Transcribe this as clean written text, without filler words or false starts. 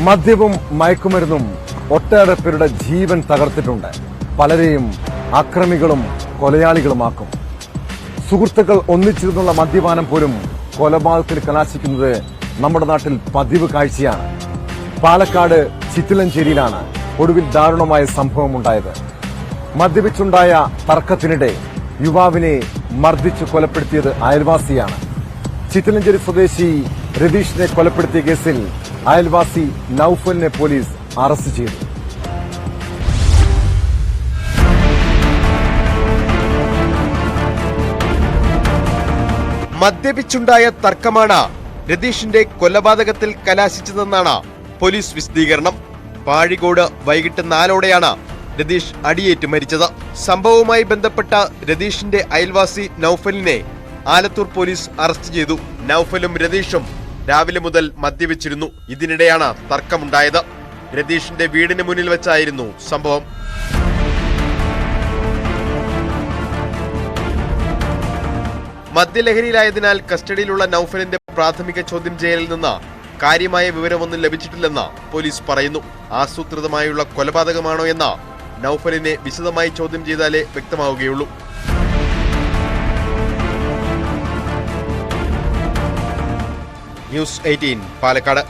മദ്യവും മയക്കുമരുന്നും ഒട്ടേറെ പേരുടെ ജീവൻ തകർത്തിട്ടുണ്ട്. പലരെയും അക്രമികളും കൊലയാളികളുമാക്കും. സുഹൃത്തുക്കൾ ഒന്നിച്ചിരുന്നുള്ള മദ്യപാനം പോലും കൊലപാതകത്തിൽ കലാശിക്കുന്നത് നമ്മുടെ നാട്ടിൽ പതിവ് കാഴ്ചയാണ്. പാലക്കാട് ചിറ്റിലഞ്ചേരിയിലാണ് ഒടുവിൽ ദാരുണമായ സംഭവമുണ്ടായത്. മദ്യപിച്ചുണ്ടായ തർക്കത്തിനിടെ യുവാവിനെ മർദ്ദിച്ചു കൊലപ്പെടുത്തിയത് അയൽവാസിയാണ്. ചിറ്റിലഞ്ചേരി സ്വദേശി രതീഷിനെ കൊലപ്പെടുത്തിയ കേസിൽ അയൽവാസി നൌഫലിനെ പോലീസ് അറസ്റ്റ് ചെയ്തു. മദ്യപിച്ചുണ്ടായ തർക്കമാണ് രതീഷിന്റെ കൊലപാതകത്തിൽ കലാശിച്ചതെന്നാണ് പോലീസ് വിശദീകരണം. പാഴിക്കോട് വൈകിട്ട് 4ഓടെയാണ് രതീഷ് അടിയേറ്റ് മരിച്ചത്. സംഭവവുമായി ബന്ധപ്പെട്ട രതീഷിന്റെ അയൽവാസി നൌഫലിനെ ആലത്തൂർ പോലീസ് അറസ്റ്റ് ചെയ്തു. നൌഫലും രതീഷും രാവിലെ മുതൽ മദ്യപിച്ചിരുന്നു. ഇതിനിടെയാണ് തർക്കമുണ്ടായത്. രതീഷിന്റെ വീടിന് മുന്നിൽ വെച്ചായിരുന്നു സംഭവം. മദ്യലഹരിയിലായതിനാൽ കസ്റ്റഡിയിലുള്ള നൌഫലിന്റെ പ്രാഥമിക ചോദ്യം ചെയ്യലിൽ നിന്ന് കാര്യമായ വിവരമൊന്നും ലഭിച്ചിട്ടില്ലെന്ന് പോലീസ് പറയുന്നു. ആസൂത്രിതമായുള്ള കൊലപാതകമാണോ എന്ന് നൌഫലിനെ വിശദമായി ചോദ്യം ചെയ്താലേ വ്യക്തമാവുകയുള്ളൂ. ന്യൂസ് 18 പാലക്കാട്.